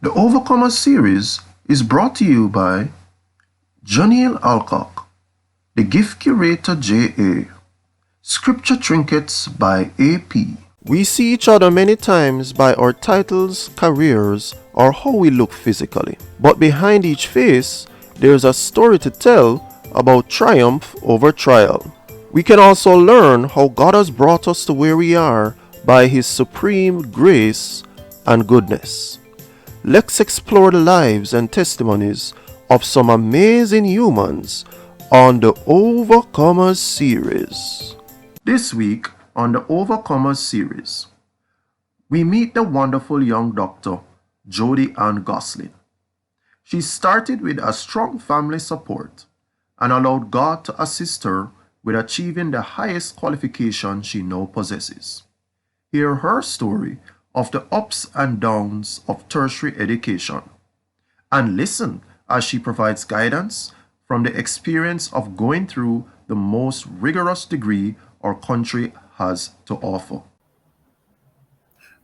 The Overcomer series is brought to you by Joniel Alcock, The Gift Curator J.A., Scripture Trinkets by A.P. We see each other many times by our titles, careers, or how we look physically. But behind each face, there's a story to tell about triumph over trial. We can also learn how God has brought us to where we are by His supreme grace and goodness. Let's explore the lives and testimonies of some amazing humans on the Overcomers series. This week on the Overcomers series, we meet the wonderful young doctor, Jodi-ann Gosling. She started with a strong family support and allowed God to assist her with achieving the highest qualification she now possesses. Hear her story of the ups and downs of tertiary education and listen as she provides guidance from the experience of going through the most rigorous degree our country has to offer.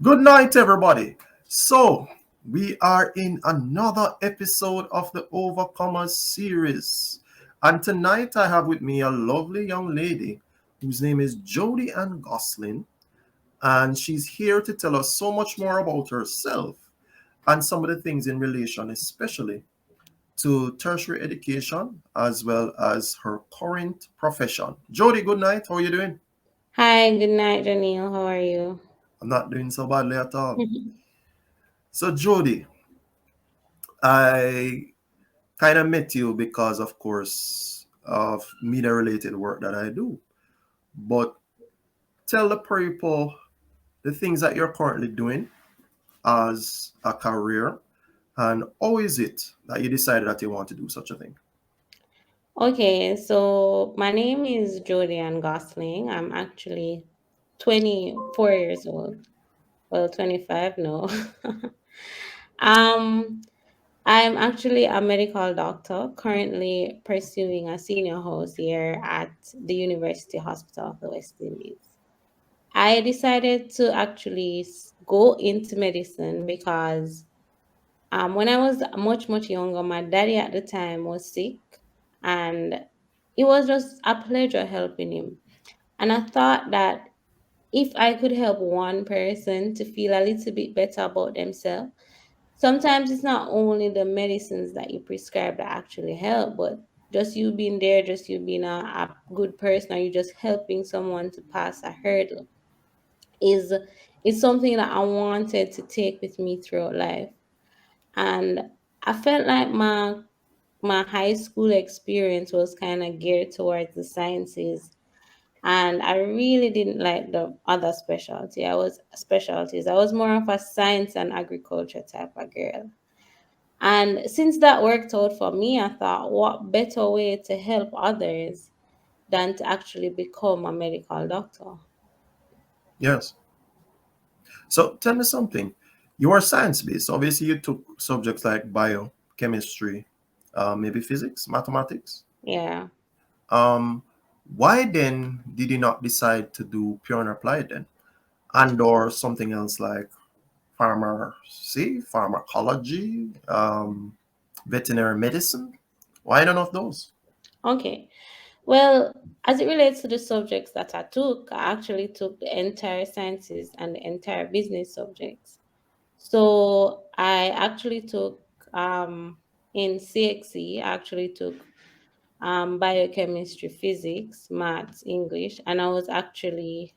Good night, everybody. So, we are in another episode of the Overcomers series. And tonight I have with me a lovely young lady whose name is Jodi-ann Gosling. And she's here to tell us so much more about herself and some of the things in relation, especially to tertiary education as well as her current profession. Jody, good night. How are you doing? Hi, good night, Janelle. How are you? I'm not doing so badly at all. So, Jody, I kind of met you because, of course, of media related work that I do. But tell the people the things that you're currently doing as a career and how is it that you decided that you want to do such a thing? Okay, so my name is Jodi-ann Gosling. I'm actually 24 years old. Well, 25 no. um, I'm actually a medical doctor currently pursuing a senior house here at the University Hospital of the West Indies. I decided to actually go into medicine because when I was much younger, my daddy at the time was sick, and it was just a pleasure helping him. And I thought that if I could help one person to feel a little bit better about themselves, sometimes it's not only the medicines that you prescribe that actually help, but just you being there, just you being a good person, or you just helping someone to pass a hurdle is something that I wanted to take with me throughout life. And I felt like my high school experience was kind of geared towards the sciences, and I really didn't like the other specialties. I was more of a science and agriculture type of girl. And since that worked out for me, I thought, what better way to help others than to actually become a medical doctor? Yes. So tell me something. You are science based. Obviously, you took subjects like bio, chemistry, maybe physics, mathematics. Yeah. Um, why then did you not decide to do pure and applied then? And or something else like pharmacology, veterinary medicine? Why none of those? Okay. Well, as it relates to the subjects that I took, I actually took the entire sciences and the entire business subjects. So I actually took in CXC, I actually took biochemistry, physics, maths, English, and I was actually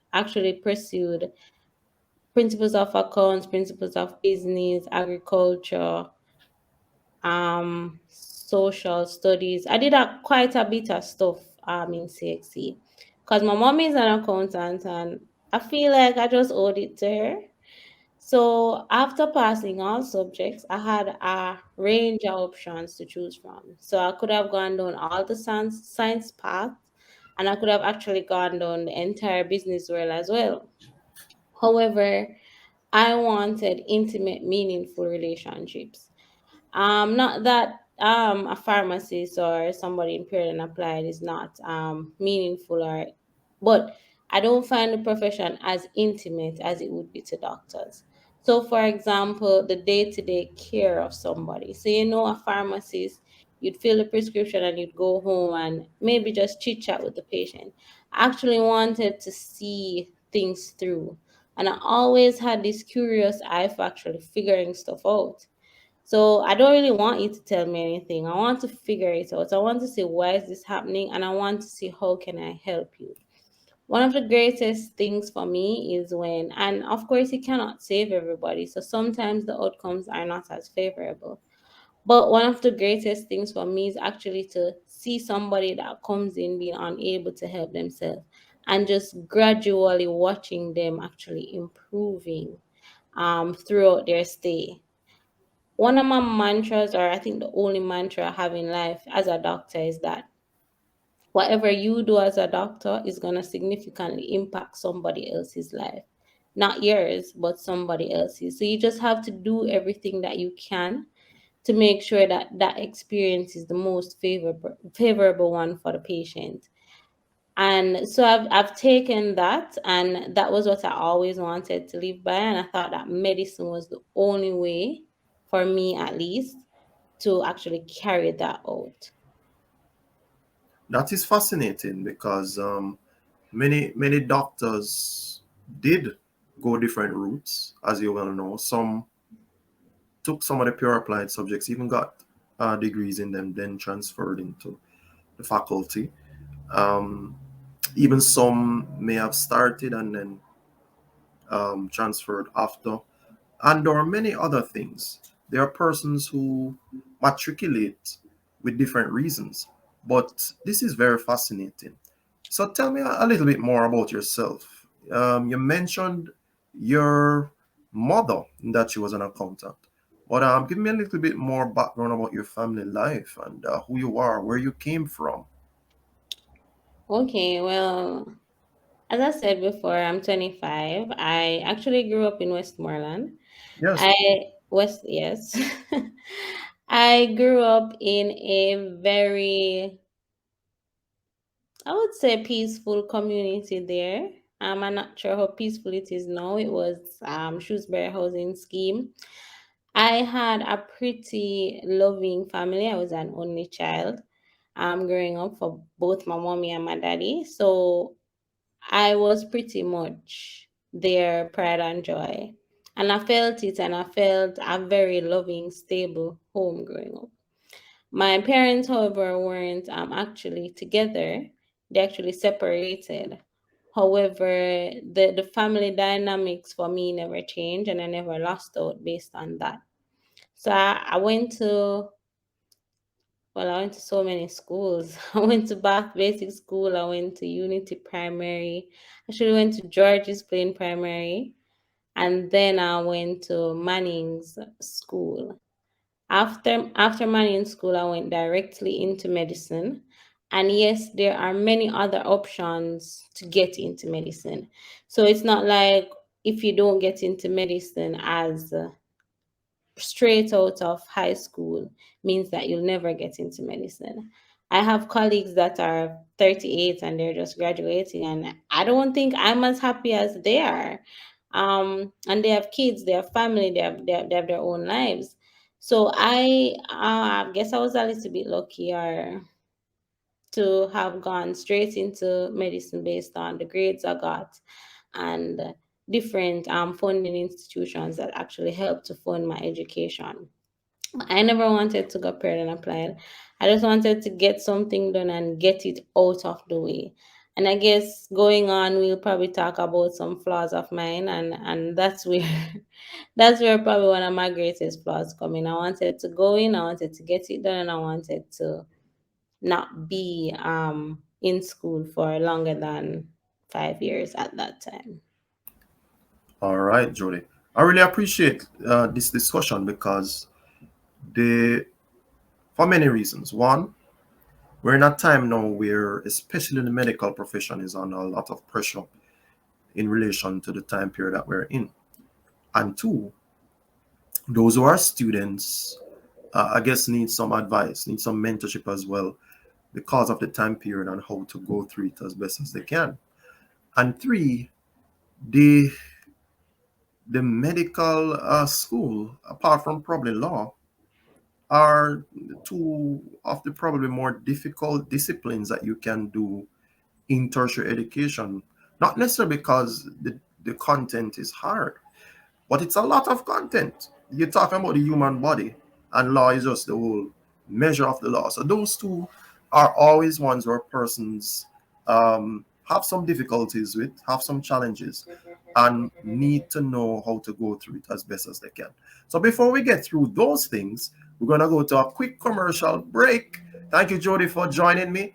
pursued principles of accounts, principles of business, agriculture, social studies. I did quite a bit of stuff in CXC because my mom is an accountant, and I feel like I just owed it to her. So after passing all subjects, I had a range of options to choose from. So I could have gone down all the science path, and I could have actually gone down the entire business world as well. However, I wanted intimate, meaningful relationships. Not that a pharmacist or somebody in period and applied is not meaningful, but I don't find the profession as intimate as it would be to doctors. So, for example, the day to day care of somebody. So, a pharmacist, you'd fill the prescription and you'd go home and maybe just chit chat with the patient. I actually wanted to see things through. And I always had this curious eye for actually figuring stuff out. So I don't really want you to tell me anything. I want to figure it out. I want to see why is this happening and I want to see how can I help you. One of the greatest things for me is when, and of course, you cannot save everybody, so sometimes the outcomes are not as favorable. But one of the greatest things for me is actually to see somebody that comes in being unable to help themselves and just gradually watching them actually improving throughout their stay. One of my mantras, or I think the only mantra I have in life as a doctor, is that whatever you do as a doctor is going to significantly impact somebody else's life. Not yours, but somebody else's. So you just have to do everything that you can to make sure that that experience is the most favorable one for the patient. And so I've taken that, and that was what I always wanted to live by. And I thought that medicine was the only way, for me at least, to actually carry that out. That is fascinating because many doctors did go different routes, as you well know. Some took some of the pure applied subjects, even got degrees in them, then transferred into the faculty. Um, Even some may have started and then transferred after. And there are many other things. There are persons who matriculate with different reasons. But this is very fascinating. So tell me a little bit more about yourself. You mentioned your mother, that she was an accountant. But give me a little bit more background about your family life and who you are, where you came from. Okay, well, as I said before, I'm 25. I actually grew up in Westmoreland. Yes. I yes. I grew up in a very, I would say, peaceful community there. I'm not sure how peaceful it is now. It was Shrewsbury housing scheme. I had a pretty loving family. I was an only child. Growing up for both my mommy and my daddy. So I was pretty much their pride and joy. And I felt it, and I felt a very loving, stable home growing up. My parents, however, weren't actually together, they actually separated. However, the family dynamics for me never changed, and I never lost out based on that. So I went to, well, I went to so many schools. I went to Bath Basic School. I went to Unity Primary. Actually, went to George's Plain Primary, and then I went to Manning's School. After Manning School, I went directly into medicine. And yes, there are many other options to get into medicine. So it's not like if you don't get into medicine as straight out of high school means that you'll never get into medicine. I have colleagues that are 38 and they're just graduating, and I don't think I'm as happy as they are. And they have kids, they have family, they have their own lives. So I guess I was a little bit luckier to have gone straight into medicine based on the grades I got and different funding institutions that actually helped to fund my education. I never wanted to go paired and applied. I just wanted to get something done and get it out of the way. And I guess going on, we'll probably talk about some flaws of mine, and that's where that's where probably one of my greatest flaws come in. I wanted to go in, I wanted to get it done, and I wanted to not be in school for longer than 5 years at that time. All right, Jody. I really appreciate this discussion because the for many reasons. One, we're in a time now where, especially the medical profession, is under a lot of pressure in relation to the time period that we're in. And two, those who are students, I guess, need some advice, need some mentorship as well, because of the time period and how to go through it as best as they can. And three, the the medical school, apart from probably law, are two of the probably more difficult disciplines that you can do in tertiary education. Not necessarily because the content is hard, but it's a lot of content. You're talking about the human body, and law is just the whole measure of the law. So those two are always ones where persons have some difficulties with, have some challenges, and need to know how to go through it as best as they can. So before we get through those things, we're going to go to a quick commercial break. Thank you, Jody, for joining me.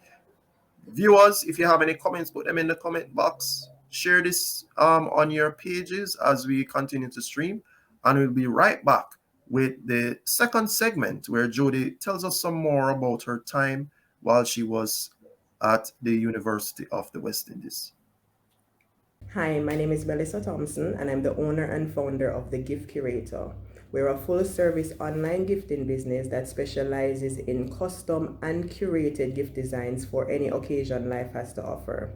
Viewers, if you have any comments, put them in the comment box. Share this on your pages as we continue to stream. And we'll be right back with the second segment where Jody tells us some more about her time while she was at the University of the West Indies. Hi, my name is Melissa Thompson, and I'm the owner and founder of The Gift Curator. We're a full service online gifting business that specializes in custom and curated gift designs for any occasion life has to offer.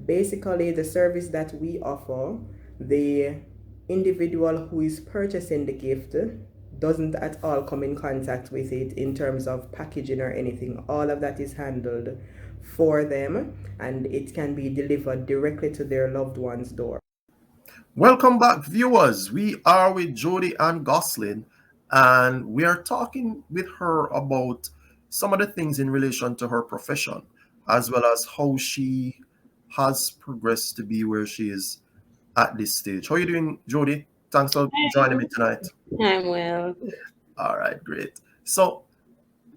Basically, the service that we offer, the individual who is purchasing the gift doesn't at all come in contact with it in terms of packaging or anything. All of that is handled for them, and it can be delivered directly to their loved one's door. Welcome back, viewers. We are with Jodi-ann Gosling, and we are talking with her about some of the things in relation to her profession, as well as how she has progressed to be where she is at this stage. How are you doing, Jody? Thanks for joining me tonight. I'm well. All right, great. So,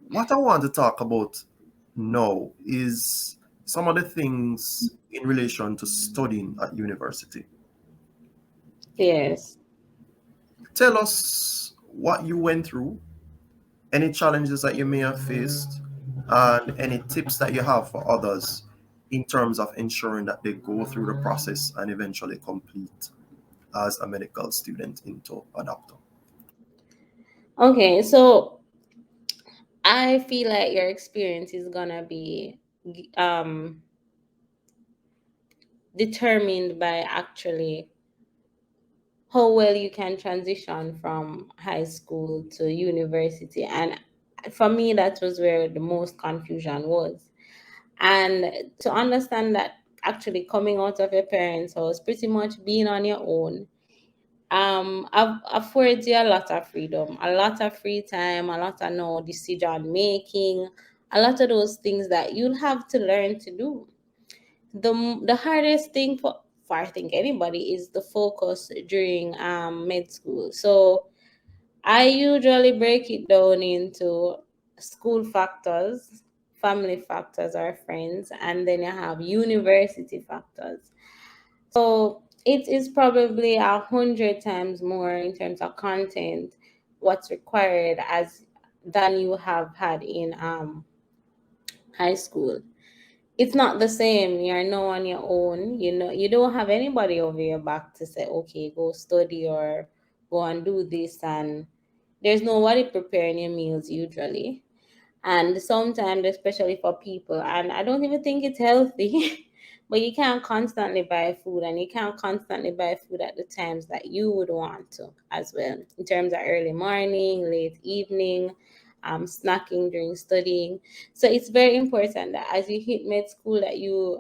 what I want to talk about now is some of the things in relation to studying at university. Yes. Tell us what you went through, any challenges that you may have faced, and any tips that you have for others in terms of ensuring that they go through the process and eventually complete as a medical student into a doctor. Okay, so I feel like your experience is gonna be um determined by actually how well you can transition from high school to university. And for me, that was where the most confusion was. And to understand that actually coming out of your parents' house, pretty much being on your own, affords you a lot of freedom, a lot of free time, a lot of no decision making, a lot of those things that you'll have to learn to do. The hardest thing for I think anybody is the focus during med school. So I usually break it down into school factors, family factors or friends, and then you have university factors. So it is probably 100 times more in terms of content what's required as than you have had in high school. It's not the same. You're now on your own. You know, you don't have anybody over your back to say, okay, go study or go and do this. And there's nobody preparing your meals usually. And sometimes, especially for people, and I don't even think it's healthy, but you can't constantly buy food, and you can't constantly buy food at the times that you would want to as well, in terms of early morning, late evening, snacking during studying. So it's very important that as you hit med school that you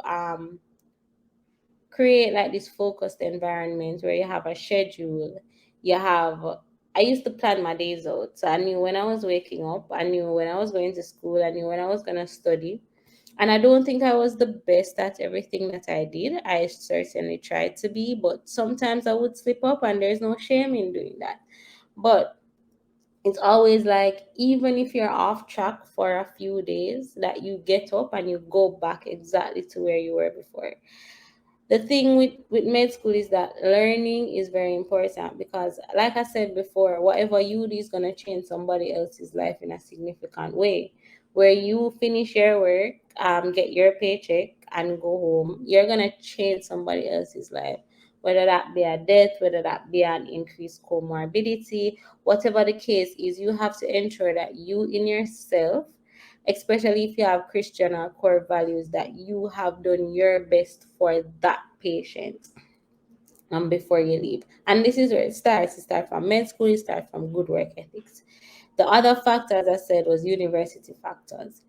create like this focused environment where you have a schedule. You have I used to plan my days out. So I knew when I was waking up, I knew when I was going to school, I knew when I was gonna study. And I don't think I was the best at everything that I did. I certainly tried to be, but sometimes I would slip up and there's no shame in doing that. But it's always like even if you're off track for a few days, that you get up and you go back exactly to where you were before. The thing with med school is that learning is very important because like I said before, whatever you do is going to change somebody else's life in a significant way. Where you finish your work, get your paycheck and go home, you're going to change somebody else's life, whether that be a death, whether that be an increased comorbidity, whatever the case is. You have to ensure that you in yourself, especially if you have Christian or core values, that you have done your best for that patient. before you leave. And this is where it starts. It starts from med school, it starts from good work ethics. The other factor, as I said, was university factors.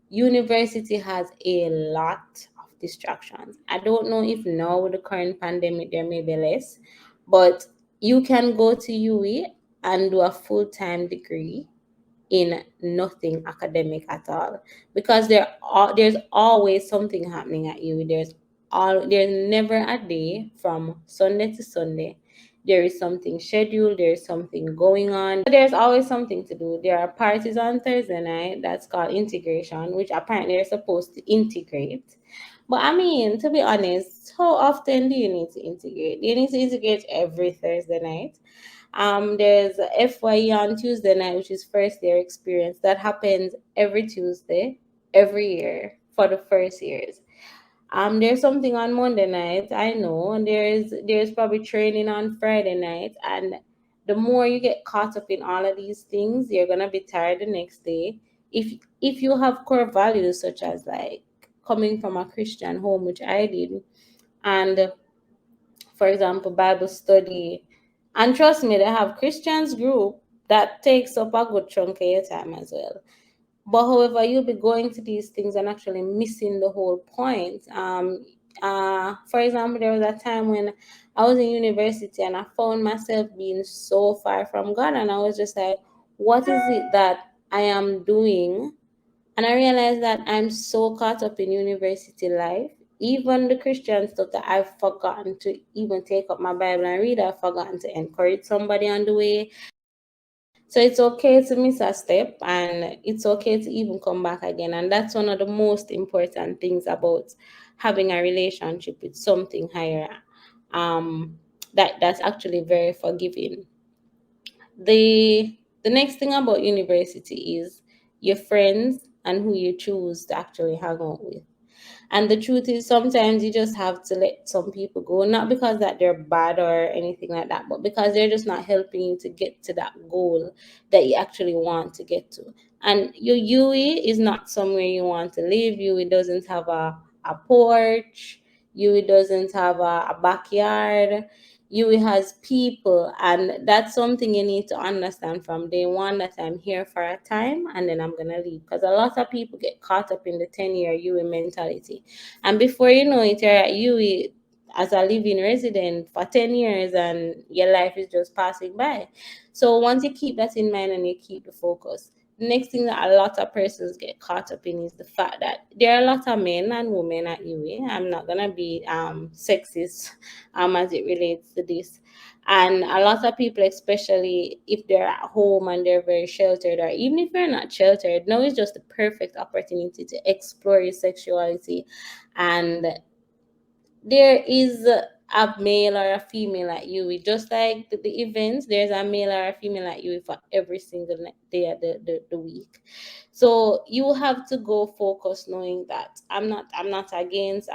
University has a lot of distractions. I don't know if now with the current pandemic there may be less, but you can go to UE and do a full-time degree in nothing academic at all, because there's always something happening at you. There's never a day from Sunday to Sunday there is something scheduled, there's something going on, there's always something to do. There are parties on Thursday night that's called integration, which apparently they're supposed to integrate. But I mean, to be honest, how often do you need to integrate? You need to integrate every Thursday night. There's a FYE on Tuesday night, which is first year experience. That happens every Tuesday, every year for the first years. There's something on Monday night, I know, and there's probably training on Friday night, and the more you get caught up in all of these things, you're gonna be tired the next day. If you have core values such as like coming from a Christian home, which I did, and for example, Bible study. And trust me, they have Christians group that takes up a good chunk of your time as well. But however, you'll be going to these things and actually missing the whole point. For example, there was a time when I was in university and I found myself being so far from God, and I was just like, what is it that I am doing? And I realized that I'm so caught up in university life, even the Christian stuff, that I've forgotten to even take up my Bible and read. I've forgotten to encourage somebody on the way. So it's okay to miss a step, and it's okay to even come back again. And that's one of the most important things about having a relationship with something higher. That's actually very forgiving. The next thing about university is your friends and who you choose to actually hang out with. And the truth is, sometimes you just have to let some people go, not because that they're bad or anything like that, but because they're just not helping you to get to that goal that you actually want to get to. And your UE is not somewhere you want to live. UE doesn't have a porch. UE doesn't have a backyard. UE has people, and that's something you need to understand from day one, that I'm here for a time and then I'm gonna leave. Because a lot of people get caught up in the 10-year UE mentality, and before you know it, you're at UE as a living resident for 10 years and your life is just passing by. So once you keep that in mind and you keep the focus, the next thing that a lot of persons get caught up in is the fact that there are a lot of men and women at UE. I'm not gonna be sexist as it relates to this. And a lot of people, especially if they're at home and they're very sheltered, or even if you're not sheltered, now is just the perfect opportunity to explore your sexuality. And there is a male or a female at UE. Just like the events, there's a male or a female at UE for every single day of the week. So you have to go focus knowing that I'm not against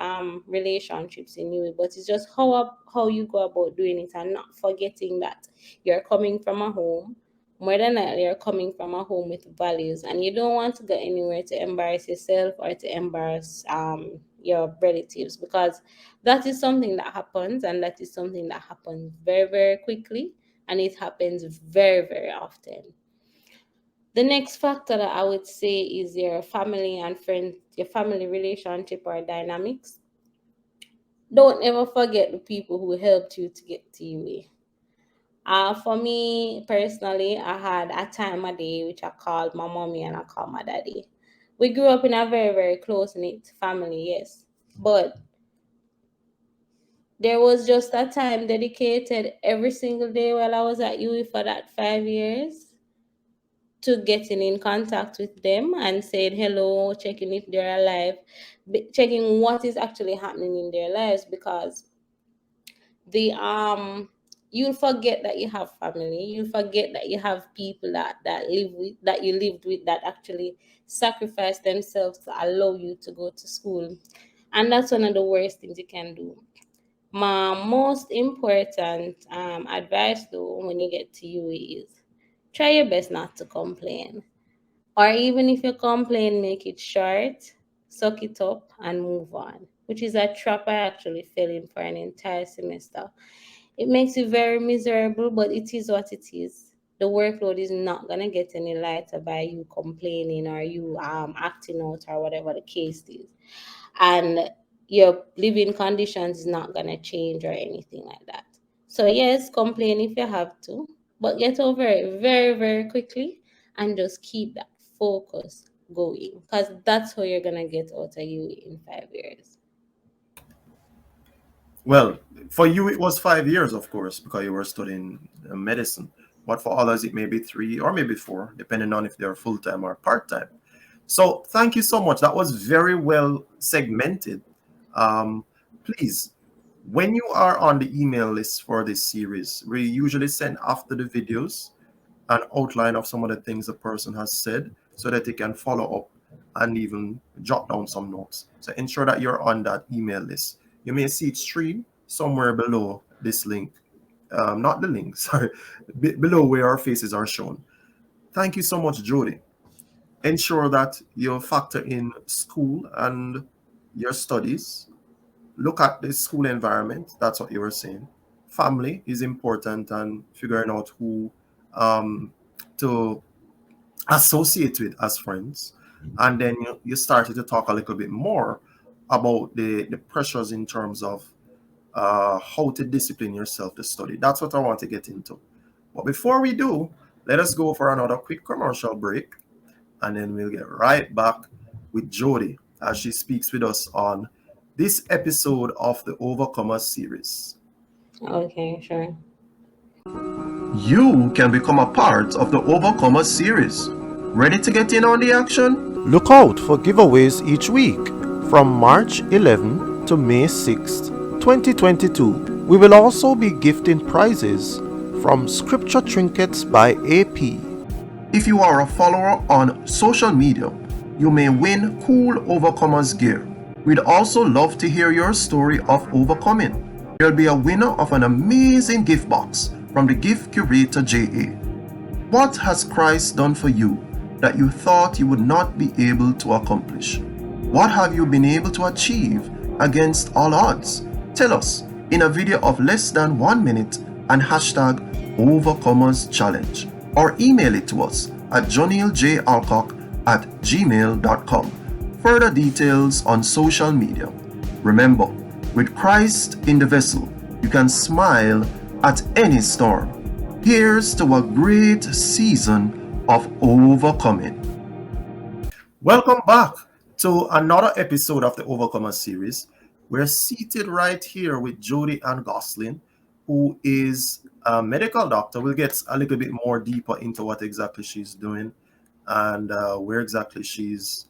relationships in UE, but it's just how you go about doing it, and not forgetting that you're coming from a home. More than likely, you're coming from a home with values, and you don't want to go anywhere to embarrass yourself or to embarrass your relatives, because that is something that happens, and that is something that happens very, very quickly, and it happens very, very often. The next factor that I would say is your family and friends, your family relationship or dynamics. Don't ever forget the people who helped you to get to UA. For me personally, I had a time a day which I called my mommy and I called my daddy. We grew up in a very, very close knit family, yes. But there was just a time dedicated every single day while I was at UE for that 5 years to getting in contact with them and saying hello, checking if they're alive, checking what is actually happening in their lives, because the you'll forget that you have family, you'll forget that you have people that live with, that you lived with, that actually sacrifice themselves to allow you to go to school. And that's one of the worst things you can do. My most important advice though when you get to UE is try your best not to complain. Or even if you complain, make it short, suck it up, and move on. Which is a trap I actually fell in for an entire semester. It makes you very miserable, but it is what it is. The workload is not gonna get any lighter by you complaining or you acting out or whatever the case is. And your living conditions is not gonna change or anything like that. So yes, complain if you have to, but get over it very, very quickly and just keep that focus going. Because that's how you're gonna get out of you in 5 years. Well, for you, it was 5 years, of course, because you were studying medicine. But for others, it may be 3 or maybe 4, depending on if they're full time or part time. So, thank you so much. That was very well segmented. Please, when you are on the email list for this series, we usually send after the videos an outline of some of the things the person has said so that they can follow up and even jot down some notes. So ensure that you're on that email list. You may see it stream somewhere below this link. Not the link, sorry, below where our faces are shown. Thank you so much, Jody. Ensure that you factor in school and your studies. Look at the school environment. That's what you were saying. Family is important, and figuring out who to associate with as friends. And then you started to talk a little bit more about the pressures in terms of how to discipline yourself to study. That's what I want to get into. But before we do, let us go for another quick commercial break, and then we'll get right back with Jody as she speaks with us on this episode of the Overcomer series. Okay, sure. You can become a part of the Overcomer series. Ready to get in on the action? Look out for giveaways each week from March 11 to May 6th, 2022. We will also be gifting prizes from Scripture Trinkets by AP. If you are a follower on social media, you may win cool Overcomers gear. We'd also love to hear your story of overcoming. You'll be a winner of an amazing gift box from the gift curator JA. What has Christ done for you that you thought you would not be able to accomplish? What have you been able to achieve against all odds? Tell us in a video of less than 1 minute and hashtag Overcomers Challenge, or email it to us at jonyljalcock@gmail.com. Further details on social media. Remember, with Christ in the vessel, you can smile at any storm. Here's to a great season of overcoming. Welcome back to another episode of the Overcomer series. We're seated right here with Jodi-ann Gosling, who is a medical doctor. We'll get a little bit more deeper into what exactly she's doing and where exactly she's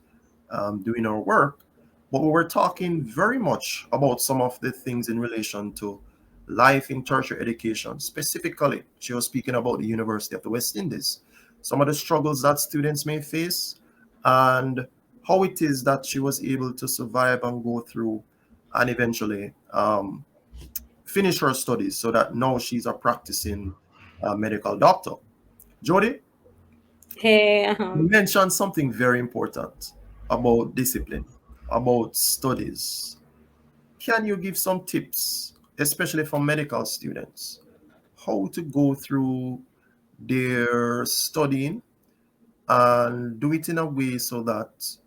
doing her work. But we were talking very much about some of the things in relation to life in tertiary education. Specifically, she was speaking about the University of the West Indies, some of the struggles that students may face, and how it is that she was able to survive and go through and eventually finish her studies so that now she's a practicing medical doctor. Jody, Hey, you mentioned something very important about discipline, about studies. Can you give some tips, especially for medical students, how to go through their studying and do it in a way so that,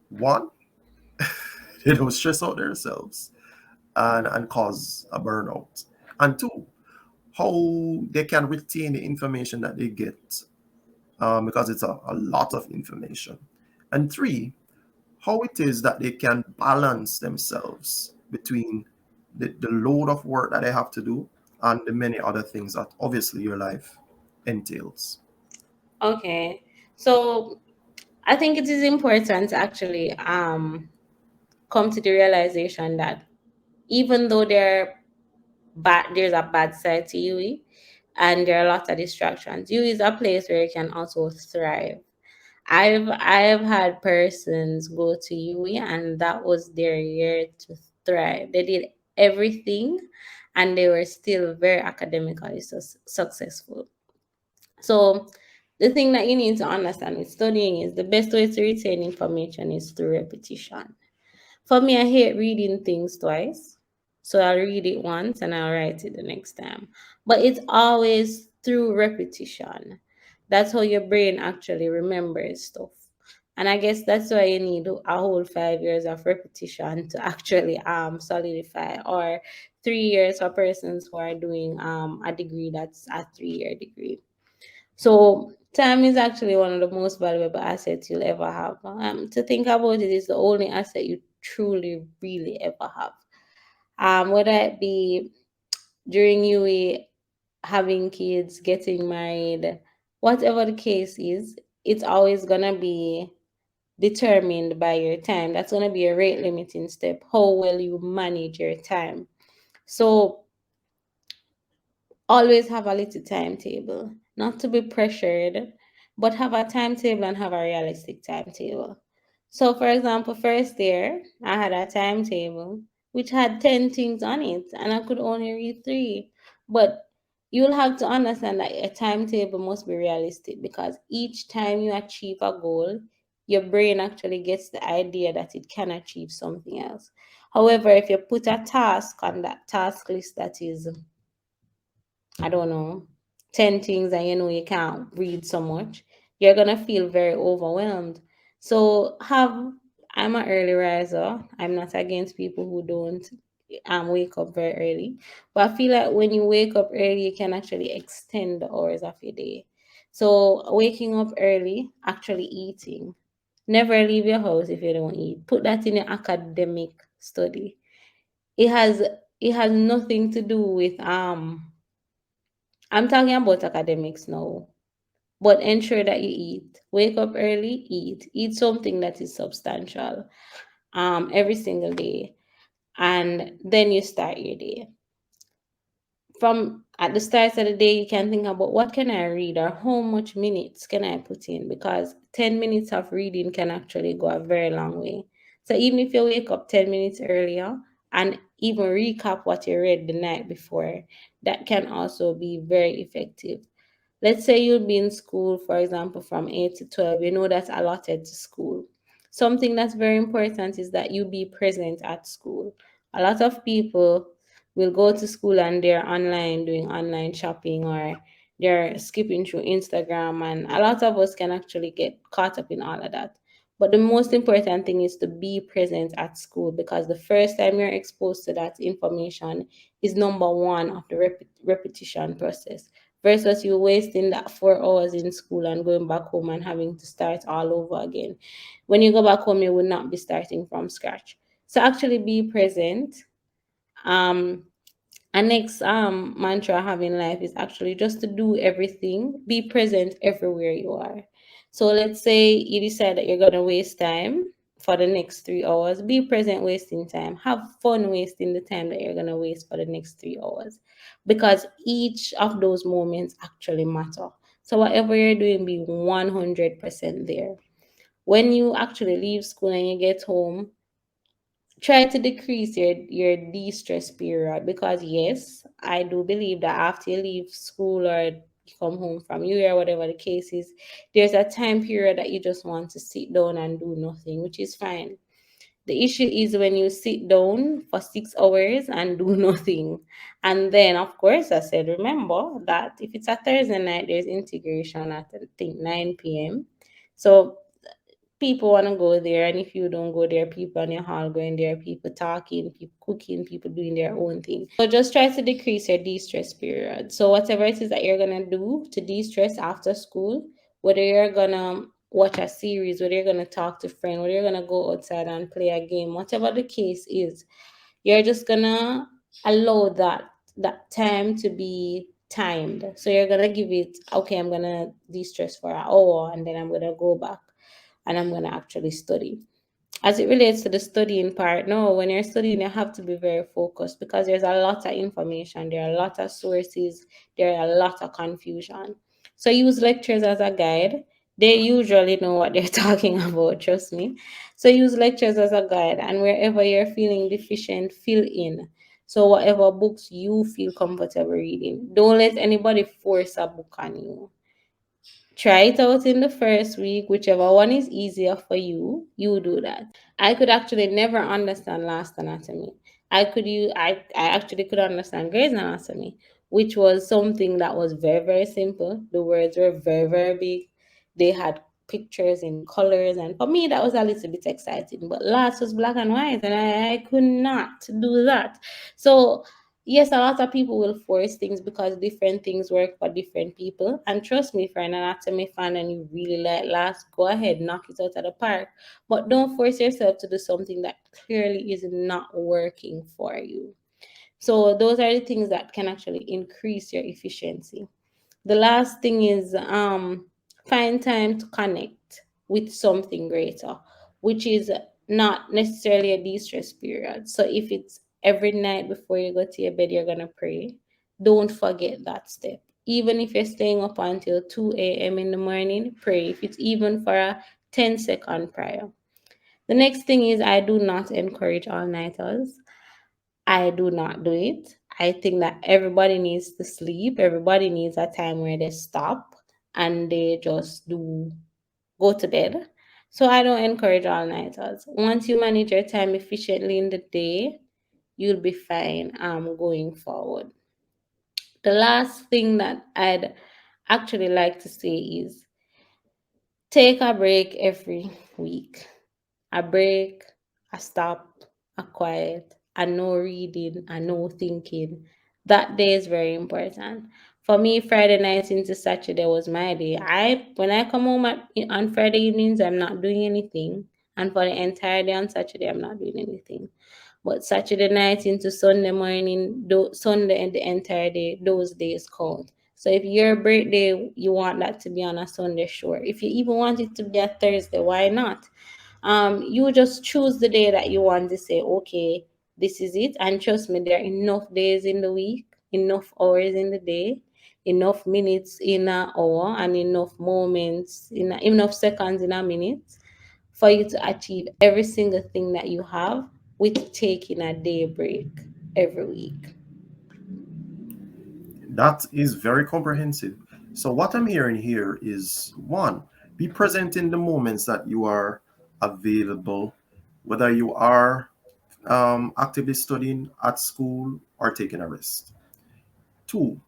one, they don't stress out themselves and cause a burnout, and two, how they can retain the information that they get because it's a lot of information, and three, how it is that they can balance themselves between the load of work that they have to do and the many other things that obviously your life entails. okay. So I think it is important to actually come to the realization that even though there's a bad side to UE and there are a lot of distractions, UE is a place where you can also thrive. I've had persons go to UE and that was their year to thrive. They did everything and they were still very academically successful. So the thing that you need to understand with studying is the best way to retain information is through repetition. For me, I hate reading things twice. So I'll read it once and I'll write it the next time. But it's always through repetition. That's how your brain actually remembers stuff. And I guess that's why you need a whole 5 years of repetition to actually solidify, or 3 years for persons who are doing a degree that's a 3 year degree. So time is actually one of the most valuable assets you'll ever have. To think about it, is the only asset you truly, really ever have. Whether it be during UE, having kids, getting married, whatever the case is, it's always gonna be determined by your time. That's gonna be a rate limiting step. How well you manage your time. So always have a little timetable, not to be pressured, but have a timetable and have a realistic timetable. So, for example, first year, I had a timetable which had 10 things on it, and I could only read three. But you'll have to understand that a timetable must be realistic, because each time you achieve a goal, your brain actually gets the idea that it can achieve something else. However, if you put a task on that task list that is, I don't know, 10 things and you know you can't read so much, you're going to feel very overwhelmed. So, I'm an early riser. I'm not against people who don't wake up very early. But I feel like when you wake up early, you can actually extend the hours of your day. So, waking up early, actually eating. Never leave your house if you don't eat. Put that in your academic study. It has it has nothing to do with I'm talking about academics now. But ensure that you eat. Wake up early, eat. Eat something that is substantial every single day. And then you start your day. From at the start of the day, you can think about what can I read, or how much minutes can I put in, because 10 minutes of reading can actually go a very long way. So even if you wake up 10 minutes earlier and even recap what you read the night before, that can also be very effective. Let's say you'll be in school, for example, from 8 to 12, you know that's allotted to school. Something that's very important is that you be present at school. A lot of people will go to school and they're online doing online shopping, or they're skipping through Instagram, and a lot of us can actually get caught up in all of that. But the most important thing is to be present at school, because the first time you're exposed to that information is number one of the repetition process, versus you wasting that 4 hours in school and going back home and having to start all over again. When you go back home, you will not be starting from scratch. So actually be present. Um, and next mantra I have in life is actually just to do everything, be present everywhere you are. So let's say you decide that you're gonna waste time for the next 3 hours. Be present wasting time. Have fun wasting the time that you're gonna waste for the next 3 hours. Because each of those moments actually matter. So whatever you're doing, be 100% there. When you actually leave school and you get home, try to decrease your de-stress period, because yes, I do believe that after you leave school or you come home from you or whatever the case is, there's a time period that you just want to sit down and do nothing, which is fine. The issue is when you sit down for 6 hours and do nothing. And then, of course, I said, remember that if it's a Thursday night, there's integration at, I think, 9 p.m. So people want to go there, and if you don't go there, people in your hall going there, people talking, people cooking, people doing their own thing. So just try to decrease your de-stress period. So whatever it is that you're gonna do to de-stress after school, whether you're gonna watch a series, whether you're gonna talk to friends, whether you're gonna go outside and play a game, whatever the case is, you're just gonna allow that time to be timed. So you're gonna give it, okay, I'm gonna de-stress for an hour and then I'm gonna go back and I'm going to actually study. As it relates to the studying part, no, when you're studying, you have to be very focused, because there's a lot of information, there are a lot of sources, there are a lot of confusion. So use lectures as a guide. They usually know what they're talking about, trust me. So use lectures as a guide, and wherever you're feeling deficient, fill in. So whatever books you feel comfortable reading, don't let anybody force a book on you. Try it out in the first week. Whichever one is easier for you, you do that. I could actually never understand last anatomy. I actually could understand Grey's Anatomy, which was something that was very, very simple. The words were very, very big. They had pictures in colors, and for me that was a little bit exciting. But last was black and white, and I could not do that. So yes, a lot of people will force things because different things work for different people. And trust me, if you're an anatomy fan and you really like last, go ahead, knock it out of the park. But don't force yourself to do something that clearly is not working for you. So those are the things that can actually increase your efficiency. The last thing is find time to connect with something greater, which is not necessarily a de-stress period. So if it's every night before you go to your bed, you're gonna pray, don't forget that step. Even if you're staying up until 2 a.m. in the morning, pray. If it's even for a 10-second prayer. The next thing is I do not encourage all-nighters. I do not do it. I think that everybody needs to sleep. Everybody needs a time where they stop and they just do go to bed. So I don't encourage all-nighters. Once you manage your time efficiently in the day, you'll be fine going forward. The last thing that I'd actually like to say is take a break every week. A break, a stop, a quiet, a no reading, a no thinking. That day is very important. For me, Friday night into Saturday was my day. When I come home on Friday evenings, I'm not doing anything, and for the entire day on Saturday, I'm not doing anything. But Saturday night into Sunday morning, Sunday and the entire day, those days count. So if your birthday, you want that to be on a Sunday, sure. If you even want it to be a Thursday, why not? You just choose the day that you want to say, okay, this is it. And trust me, there are enough days in the week, enough hours in the day, enough minutes in an hour, and enough moments, enough seconds in a minute for you to achieve every single thing that you have with taking a day break every week. That is very comprehensive. So, what I'm hearing here is one, be present in the moments that you are available, whether you are actively studying at school or taking a rest. Two,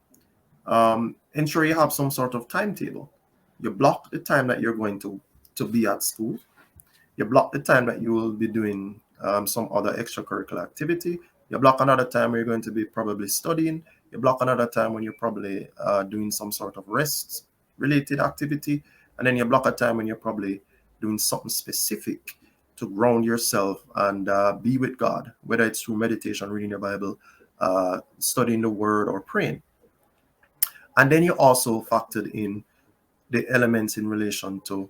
ensure you have some sort of timetable. You block the time that you're going to be at school. You block the time that you will be doing some other extracurricular activity. You block another time where you're going to be probably studying. You block another time when you're probably doing some sort of rest related activity. And then you block a time when you're probably doing something specific to ground yourself and be with God, whether it's through meditation, reading your Bible, studying the word, or praying. And then you also factored in the elements in relation to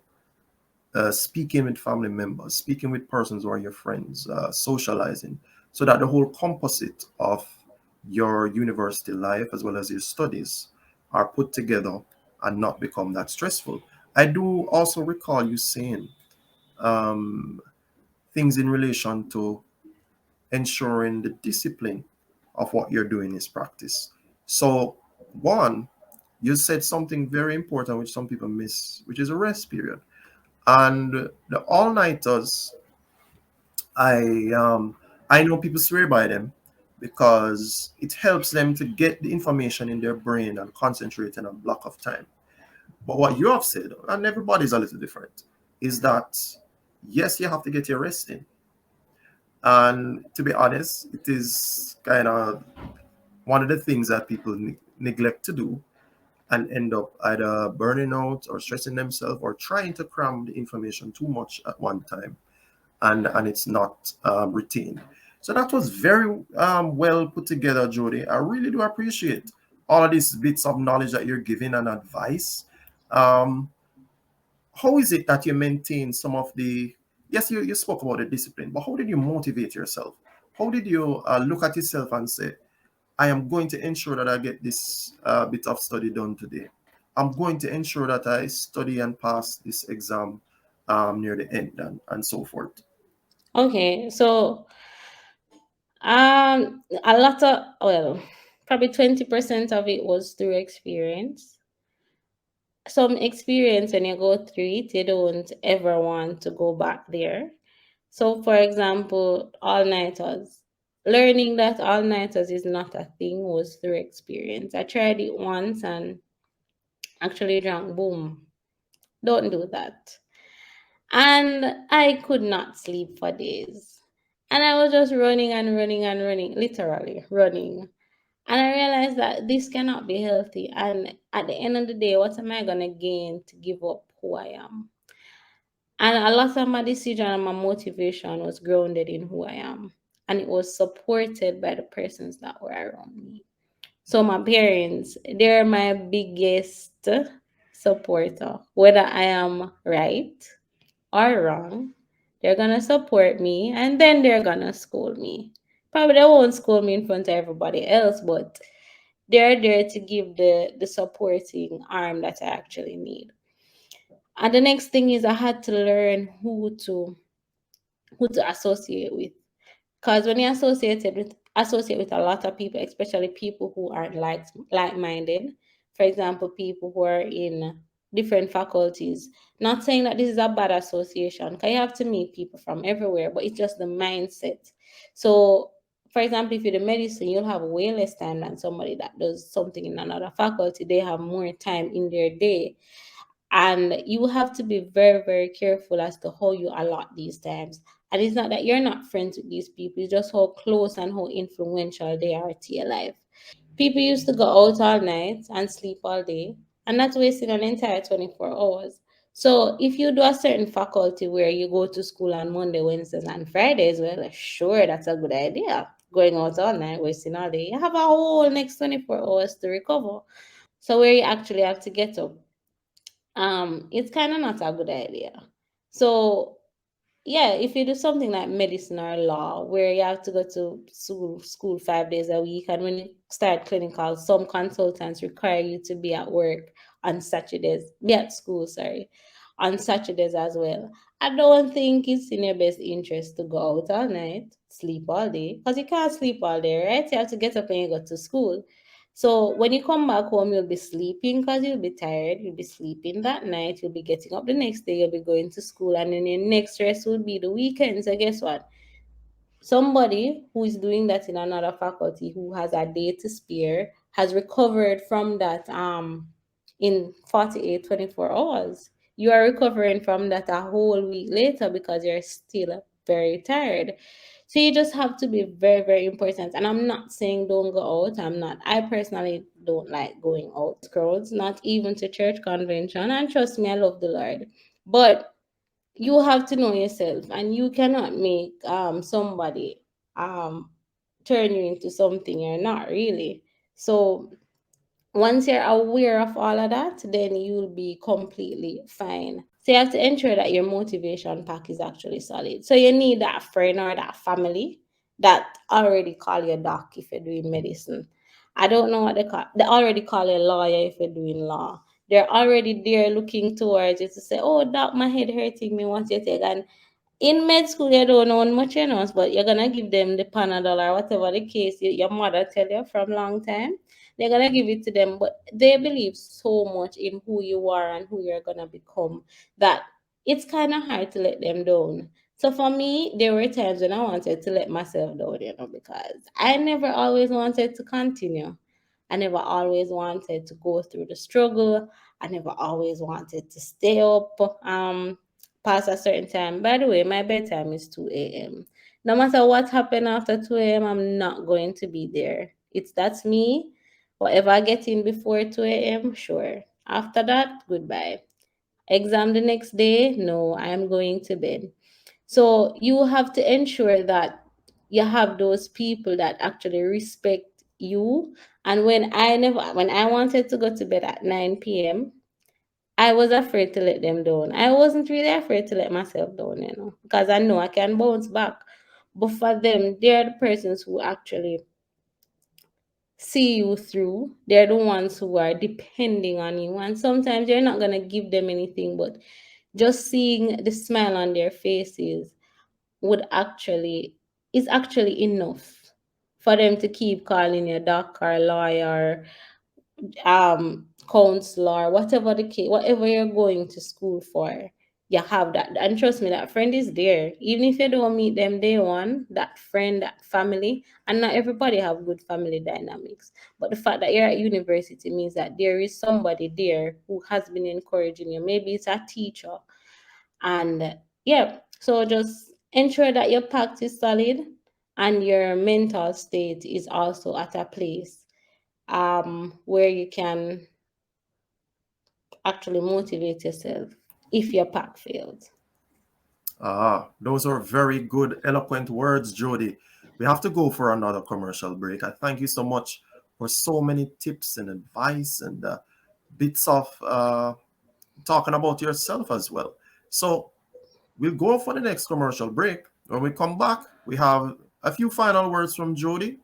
speaking with family members, speaking with persons who are your friends, socializing, so that the whole composite of your university life as well as your studies are put together and not become that stressful. I do also recall you saying um, things in relation to ensuring the discipline of what you're doing is practice. So, one, you said something very important which some people miss, which is a rest period. And the all-nighters, I I know people swear by them because it helps them to get the information in their brain and concentrate in a block of time. But what you have said, and everybody's a little different, is that yes, you have to get your rest in. And to be honest, it is kind of one of the things that people neglect to do and end up either burning out or stressing themselves or trying to cram the information too much at one time, and it's not retained. So that was very well put together, Jody. I really do appreciate all of these bits of knowledge that you're giving and advice. Um, how is it that you maintain some of the, yes, you spoke about the discipline, but how did you motivate yourself? How did you look at yourself and say, I am going to ensure that I get this bit of study done today. I'm going to ensure that I study and pass this exam near the end, and so forth. Okay, so a lot of, well, probably 20% of it was through experience. Some experience, when you go through it, you don't ever want to go back there. So, for example, all nighters. learning that all nighters is not a thing was through experience. I tried it once and actually drank, boom. Don't do that. And I could not sleep for days. And I was just running and running and running, literally running. And I realized that this cannot be healthy. And at the end of the day, what am I going to gain to give up who I am? And a lot of my decision and my motivation was grounded in who I am. And it was supported by the persons that were around me. So my parents, they're my biggest supporter. Whether I am right or wrong, they're gonna support me and then they're gonna scold me. Probably they won't scold me in front of everybody else, but they're there to give the supporting arm that I actually need. And the next thing is I had to learn who to associate with. Because when you associate with a lot of people, especially people who aren't like-minded, for example, people who are in different faculties. Not saying that this is a bad association, because you have to meet people from everywhere, but it's just the mindset. So, for example, if you're the medicine, you'll have way less time than somebody that does something in another faculty. They have more time in their day. And you have to be very, very careful as to how you allot these times. And it's not that you're not friends with these people, it's just how close and how influential they are to your life. People used to go out all night and sleep all day, and that's wasting an entire 24 hours. So if you do a certain faculty where you go to school on Monday, Wednesdays, and Fridays, well, sure, that's a good idea. Going out all night, wasting all day. You have a whole next 24 hours to recover. So where you actually have to get up, it's kind of not a good idea. So yeah, if you do something like medicine or law, where you have to go to school 5 days a week, and when you start clinical, some consultants require you to be at work on Saturdays, be at school, sorry, on Saturdays as well. I don't think it's in your best interest to go out all night, sleep all day, because you can't sleep all day, right? You have to get up and you go to school. So when you come back home, you'll be sleeping because you'll be tired. You'll be sleeping that night. You'll be getting up the next day. You'll be going to school, and then your next rest will be the weekend. So guess what? Somebody who is doing that in another faculty who has a day to spare has recovered from that in 48, 24 hours. You are recovering from that a whole week later because you're still very tired. So you just have to be very, very important. And I'm not saying don't go out. I'm not. I personally don't like going out crowds, not even to church convention. And trust me, I love the Lord. But you have to know yourself, and you cannot make somebody um turn you into something you're not really. So once you're aware of all of that, then you'll be completely fine. So you have to ensure that your motivation pack is actually solid. So you need that friend or that family that already call you doc if you're doing medicine. I don't know what they call. They already call you lawyer if you're doing law. They're already there looking towards you to say, "Oh, doc, my head hurting me. What you take?" And in med school, you don't know much else, but you're gonna give them the Panadol or whatever the case your mother tell you from long time. They're gonna give it to them, but they believe so much in who you are and who you're gonna become that it's kind of hard to let them down. So for me, there were times when I wanted to let myself down, because I never always wanted to continue. I never always wanted to go through the struggle. I never always wanted to stay up. Past a certain time. By the way, my bedtime is 2 a.m. No matter what happened after 2 a.m., I'm not going to be there. That's me. Whatever I get in before 2 a.m., sure. After that, goodbye. Exam the next day, no, I'm going to bed. So you have to ensure that you have those people that actually respect you. And when I wanted to go to bed at 9 p.m., I was afraid to let them down. I wasn't really afraid to let myself down, because I know I can bounce back. But for them, they're the persons who actually see you through. They're the ones who are depending on you. And sometimes you're not going to give them anything, but just seeing the smile on their faces would actually is actually enough for them to keep calling you doctor, lawyer, counselor, whatever the case, whatever you're going to school for. you have that. And trust me, that friend is there. Even if you don't meet them day one, that friend, that family, and not everybody have good family dynamics. But the fact that you're at university means that there is somebody there who has been encouraging you. Maybe it's a teacher. And yeah, so just ensure that your pact is solid and your mental state is also at a place where you can actually motivate yourself if your pack failed. Ah, those are very good, eloquent words, Jody. We have to go for another commercial break. I thank you so much for so many tips and advice and bits of talking about yourself as well. So we'll go for the next commercial break. When we come back, we have a few final words from Jody,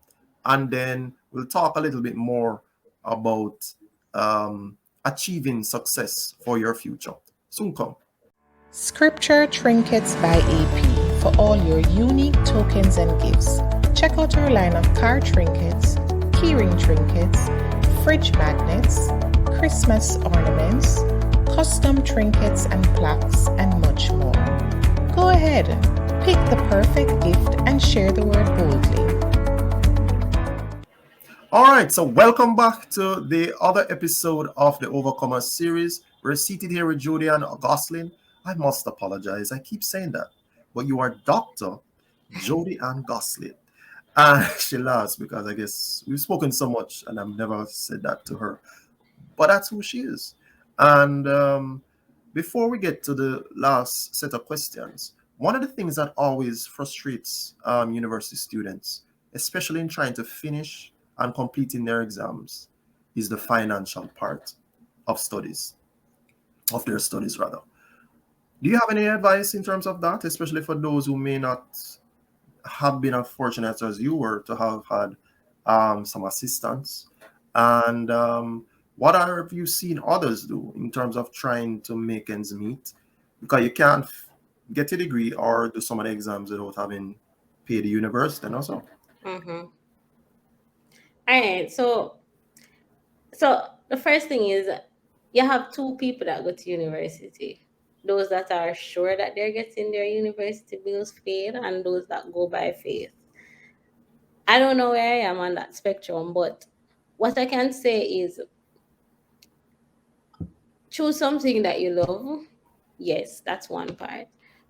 and then we'll talk a little bit more about achieving success for your future. Soon come. Scripture Trinkets by AP for all your unique tokens and gifts. Check out our line of car trinkets, keyring trinkets, fridge magnets, Christmas ornaments, custom trinkets and plaques, and much more. Go ahead, pick the perfect gift and share the word boldly. All right, so welcome back to the other episode of the Overcomer series. We're seated here with Jodi-ann Gosling. I must apologize, I keep saying that, but you are Dr. Jodi-ann Gosling. And she laughs because I guess we've spoken so much and I've never said that to her. But that's who she is. And before we get to the last set of questions, one of the things that always frustrates university students, especially in trying to finish and completing their exams, is the financial part of studies, of their studies rather. Do you have any advice in terms of that, especially for those who may not have been as fortunate as you were to have had some assistance? And what have you seen others do in terms of trying to make ends meet? Because you can't get a degree or do some of the exams without having paid the university and also. Mm-hmm. All right. So the first thing is you have two people that go to university. Those that are sure that they're getting their university bills paid and those that go by faith. I don't know where I am on that spectrum, but what I can say is choose something that you love. Yes, that's one part.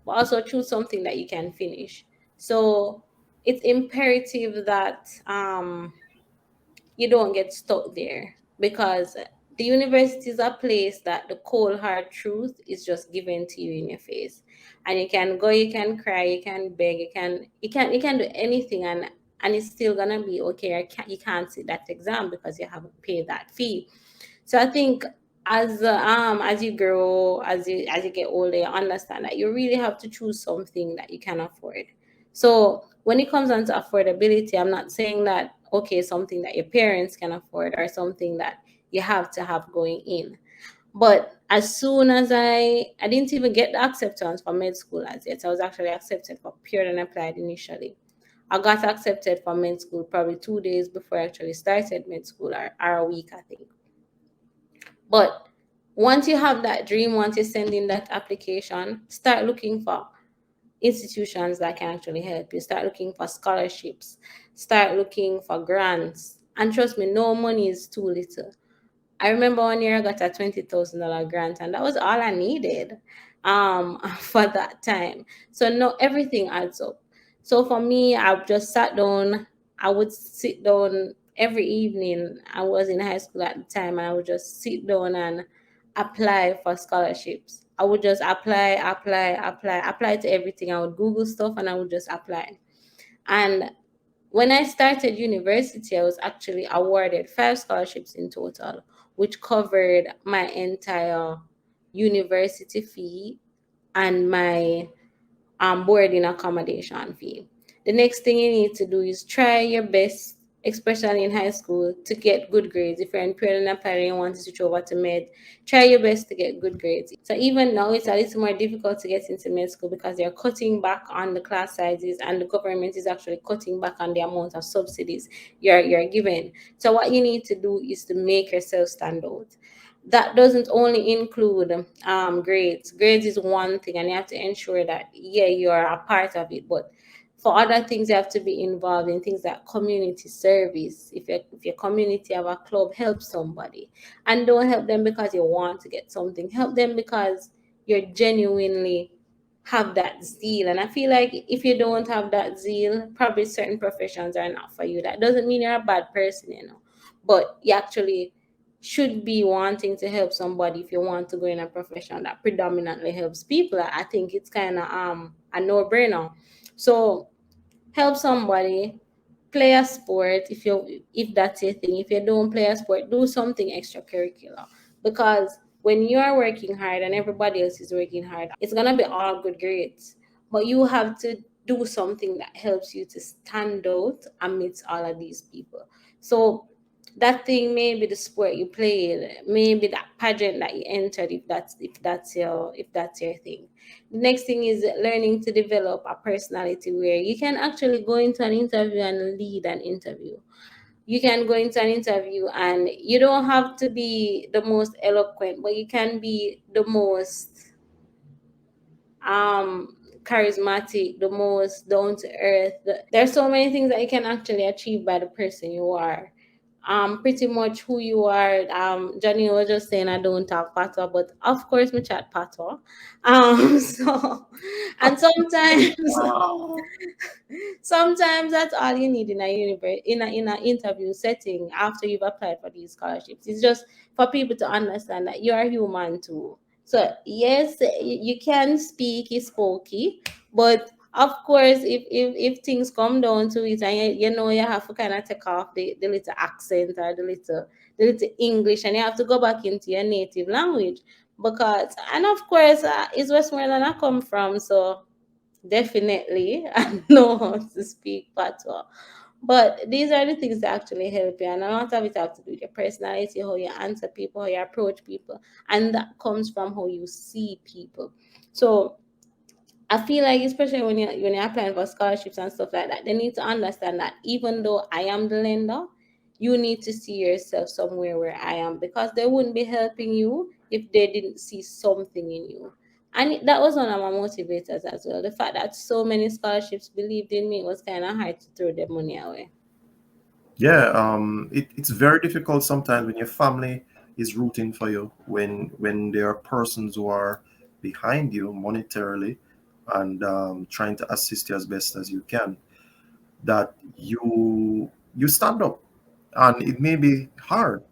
But also choose something that you can finish. So it's imperative that you don't get stuck there because the university is a place that the cold hard truth is just given to you in your face, and you can go, you can cry, you can beg, you can do anything, and it's still gonna be okay. You can't sit that exam because you haven't paid that fee. So I think as you grow, as you get older, you understand that you really have to choose something that you can afford. So when it comes down to affordability, I'm not saying that okay, something that your parents can afford or something that you have to have going in. But as soon as I didn't even get the acceptance for med school as yet. I was actually accepted for pure and applied initially. I got accepted for med school probably 2 days before I actually started med school, or a week, I think. But once you have that dream, once you send in that application, start looking for institutions that can actually help you. Start looking for scholarships, start looking for grants. And trust me, no money is too little. I remember one year I got a $20,000 grant, and that was all I needed for that time. So no, everything adds up. So for me, I just sat down. I would sit down every evening. I was in high school at the time, and I would just sit down and apply for scholarships. I would just apply to everything. I would Google stuff and I would just apply. And when I started university, I was actually awarded 5 scholarships in total, which covered my entire university fee and my boarding accommodation fee. The next thing you need to do is try your best, especially in high school, to get good grades. If you're in period and apply and you want to switch over to med, try your best to get good grades. So even now, it's a little more difficult to get into med school because they're cutting back on the class sizes, and the government is actually cutting back on the amount of subsidies you're given. So what you need to do is to make yourself stand out. that doesn't only include grades. Grades is one thing, and you have to ensure that yeah, you are a part of it. But for other things, you have to be involved in things like community service. If your community have a club, help somebody, and don't help them because you want to get something. Help them because you're genuinely have that zeal. And I feel like if you don't have that zeal, probably certain professions are not for you. That doesn't mean you're a bad person, but you actually should be wanting to help somebody if you want to go in a profession that predominantly helps people. I think it's kind of a no-brainer. So help somebody, play a sport if that's your thing. If you don't play a sport, do something extracurricular, because when you are working hard and everybody else is working hard, it's gonna be all good grades, but you have to do something that helps you to stand out amidst all of these people. So that thing, maybe the sport you played, maybe that pageant that you entered, if that's your thing. The next thing is learning to develop a personality where you can actually go into an interview and lead an interview. You can go into an interview and you don't have to be the most eloquent, but you can be the most charismatic, the most down to earth. There's so many things that you can actually achieve by the person you are. Pretty much who you are. Johnny was just saying I don't talk patois, but of course me chat patois. So and sometimes Wow. sometimes that's all you need in a in a interview setting after you've applied for these scholarships. It's just for people to understand that you are human too. So yes, you can speak is spokey, but of course, if things come down to it, and you have to kind of take off the little accent or the little English, and you have to go back into your native language, because and of course, it's Westmoreland I come from, so definitely I know how to speak patois. But these are the things that actually help you, and a lot of it have to do with your personality, how you answer people, how you approach people, and that comes from how you see people. So I feel like, especially when you're applying for scholarships and stuff like that, they need to understand that even though I am the lender, you need to see yourself somewhere where I am, because they wouldn't be helping you if they didn't see something in you. And that was one of my motivators as well. The fact that so many scholarships believed in me, was kind of hard to throw their money away. Yeah, it's very difficult sometimes when your family is rooting for you, when there are persons who are behind you monetarily and trying to assist you as best as you can, that you stand up. And it may be hard,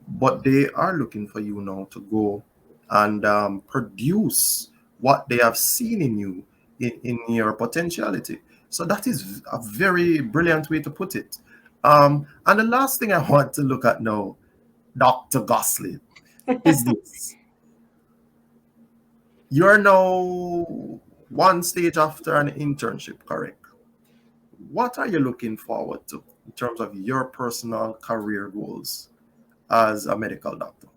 but they are looking for you now to go and produce what they have seen in you, in your potentiality. So that is a very brilliant way to put it. And the last thing I want to look at now, Dr. Gosling, is this. You're now one stage after an internship, correct? What are you looking forward to in terms of your personal career goals as a medical doctor?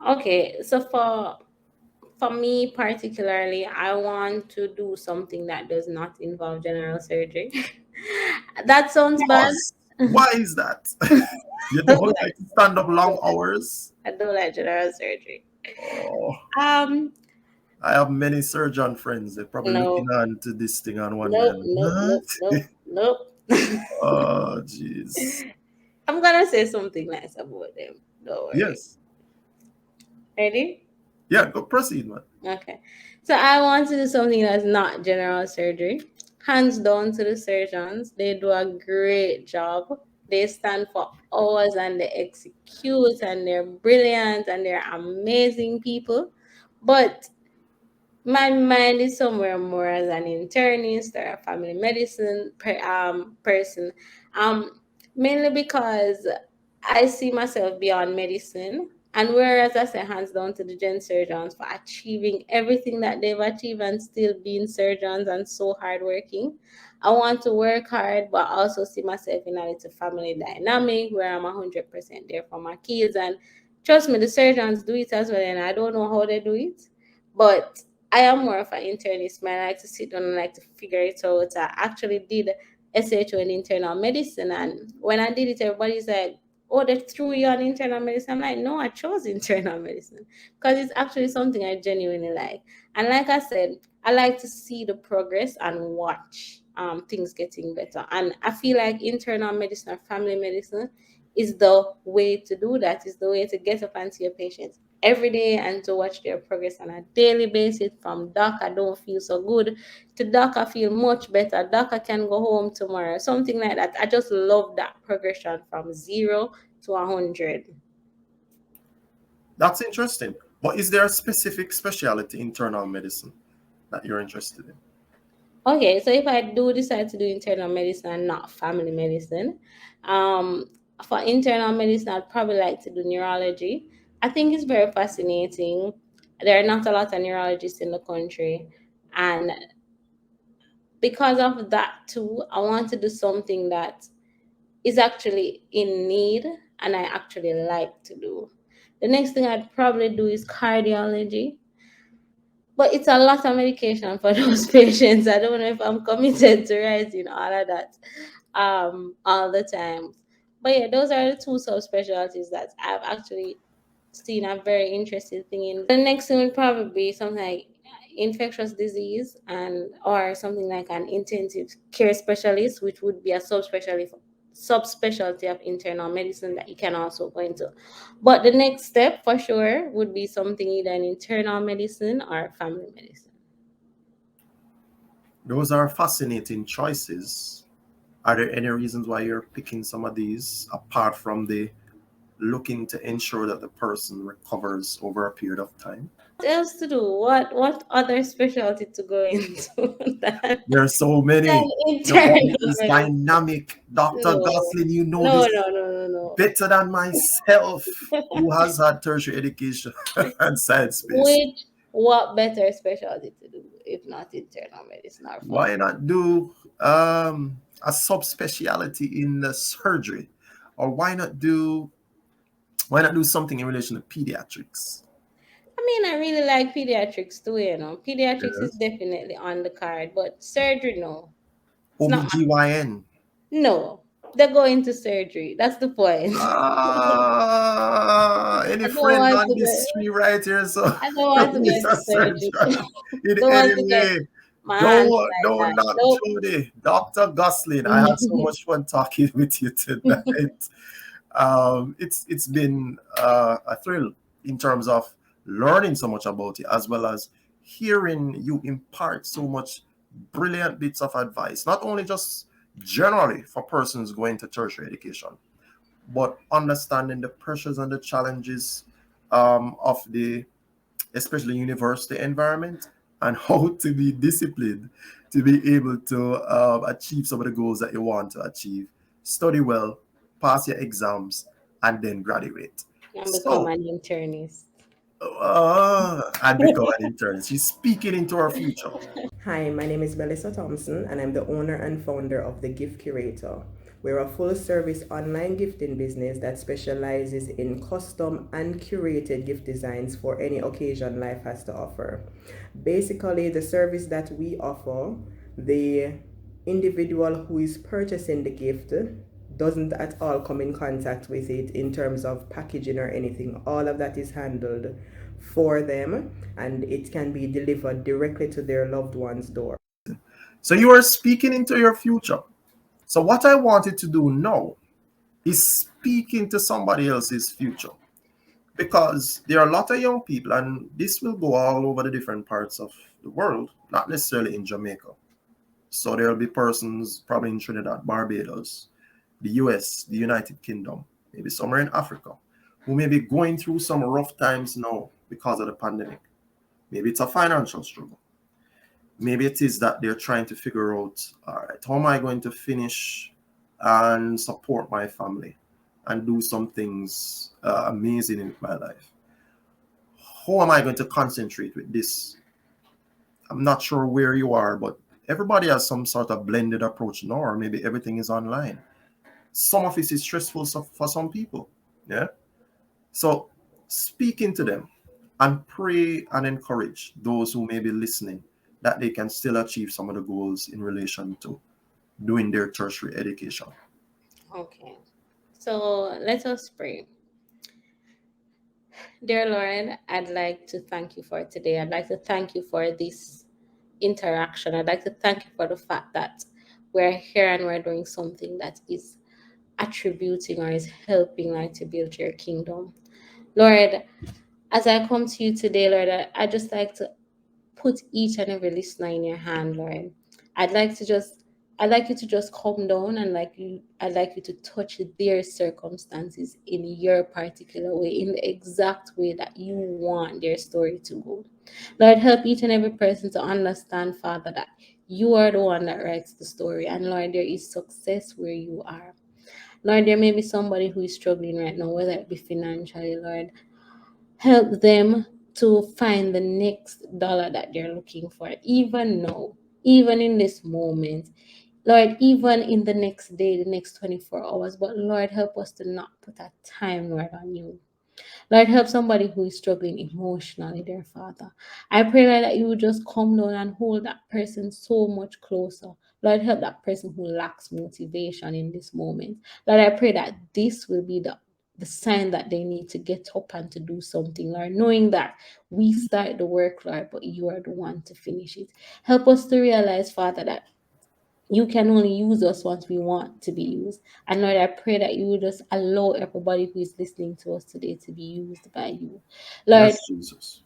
Okay, so for me particularly, I want to do something that does not involve general surgery. That sounds bad. Pause. Why is that? You I don't like to stand up long hours? don't like general surgery. Oh, Um, I have many surgeon friends. They're probably looking no, on to this thing and nope, wondering, nope, what? nope, nope, nope. Oh, jeez. I'm gonna say something nice about them. Don't worry. Yes. Ready? Yeah, go proceed, man. Okay. So I want to do something that's not general surgery. Hands down to the surgeons. They do a great job. They stand for hours and they execute, and they're brilliant and they're amazing people. But my mind is somewhere more as an internist or a family medicine person. Um, Mainly because I see myself beyond medicine. And whereas I say hands down to the gen surgeons for achieving everything that they've achieved and still being surgeons and so hardworking, I want to work hard, but also see myself in a little family dynamic where I'm 100% there for my kids. And trust me, the surgeons do it as well, and I don't know how they do it, but I am more of an internist, man. I like to sit down and like to figure it out. I actually did SHO in internal medicine, and when I did it, everybody's like, oh, they threw you on internal medicine. I'm like, no, I chose internal medicine because it's actually something I genuinely like. And like I said, I like to see the progress and watch things getting better. And I feel like internal medicine or family medicine is the way to do that, is the way to get up and see your patients every day and to watch their progress on a daily basis. From doc, I don't feel so good, to doc, I feel much better. Doc, I can go home tomorrow. Something like that. I just love that progression from 0 to 100. That's interesting. But is there a specific specialty internal medicine that you're interested in? Okay, so if I do decide to do internal medicine and not family medicine, um, for internal medicine, I'd probably like to do neurology. I think it's very fascinating. There are not a lot of neurologists in the country, and because of that too, I want to do something that is actually in need and I actually like to do. The next thing I'd probably do is cardiology, but it's a lot of medication for those patients. I don't know if I'm committed to writing all of that all the time. But yeah, those are the two subspecialties that I've actually seen a very interesting thing in. The next thing would probably be something like infectious disease and or something like an intensive care specialist, which would be a subspecialty of internal medicine that you can also go into. But the next step for sure would be something either in internal medicine or family medicine. Those are fascinating choices. Are there any reasons why you're picking some of these apart from the looking to ensure that the person recovers over a period of time? What else to do? What other specialty to go into than There are so many. Your internal body is medicine? dynamic. Dr. No, Gosling, you know no, this no, no, no, better than myself, who has had tertiary education and science space. What better specialty to do if not internal medicine or Why family? not do a subspecialty in the surgery? Or why not do something in relation to pediatrics? I mean, I really like pediatrics too, you know. Pediatrics is Yes. definitely on the card, but surgery, no. It's not. OBGYN. No, they're going to surgery. That's the point. Any I don't friend want on to this go. tree right here? So I don't want to go Mr. into Surgeon, surgery. in Don't want any to get way, my hands don't like don't that. knock Nope. Jody. Dr. Gosling, I had so much fun talking with you tonight. It's been a thrill in terms of learning so much about it, as well as hearing you impart so much brilliant bits of advice, not only just generally for persons going to tertiary education, but understanding the pressures and the challenges of the especially university environment, and how to be disciplined to be able to achieve some of the goals that you want to achieve. Study well, pass your exams, and then graduate. And become So, an internist. and become an intern. She's speaking into our future. Hi, my name is Melissa Thompson, and I'm the owner and founder of The Gift Curator. We're a full service online gifting business that specializes in custom and curated gift designs for any occasion life has to offer. Basically, the service that we offer, the individual who is purchasing the gift doesn't at all come in contact with it in terms of packaging or anything. All of that is handled for them, and it can be delivered directly to their loved one's door. So you are speaking into your future. So what I wanted to do now is speak into somebody else's future, because there are a lot of young people, and this will go all over the different parts of the world, not necessarily in Jamaica. So there'll be persons probably in Trinidad, Barbados, the US, the United Kingdom, maybe somewhere in Africa, who may be going through some rough times now because of the pandemic. Maybe it's a financial struggle. Maybe it is that they're trying to figure out, all right, how am I going to finish and support my family and do some things amazing in my life? How am I going to concentrate with this? I'm not sure where you are, but everybody has some sort of blended approach now, or maybe everything is online. Some of it is stressful for some people. Yeah. So speaking to them and pray and encourage those who may be listening that they can still achieve some of the goals in relation to doing their tertiary education. Okay. So let us pray. Dear Lord, I'd like to thank you for today. I'd like to thank you for this interaction. I'd like to thank you for the fact that we're here and we're doing something that is attributing or is helping, Lord, to build your kingdom. Lord, as I come to you today, Lord, I just like to put each and every listener in your hand, Lord. I'd like to just I'd like you to just calm down and I'd like you to touch their circumstances in your particular way, in the exact way that you want their story to go. Lord, help each and every person to understand, Father, that you are the one that writes the story. And Lord, there is success where you are. Lord, there may be somebody who is struggling right now, whether it be financially, Lord. Help them to find the next dollar that they're looking for, even now, even in this moment. Lord, even in the next day, the next 24 hours. But Lord, help us to not put a time, Lord, on you. Lord, help somebody who is struggling emotionally, dear Father. I pray, Lord, that you would just come down and hold that person so much closer. Lord, help that person who lacks motivation in this moment. Lord, I pray that this will be the sign that they need to get up and to do something, Lord, knowing that we start the work, Lord, but you are the one to finish it. Help us to realize, Father, that you can only use us once we want to be used. And Lord, I pray that you will just allow everybody who is listening to us today to be used by you. Lord, Yes, Jesus.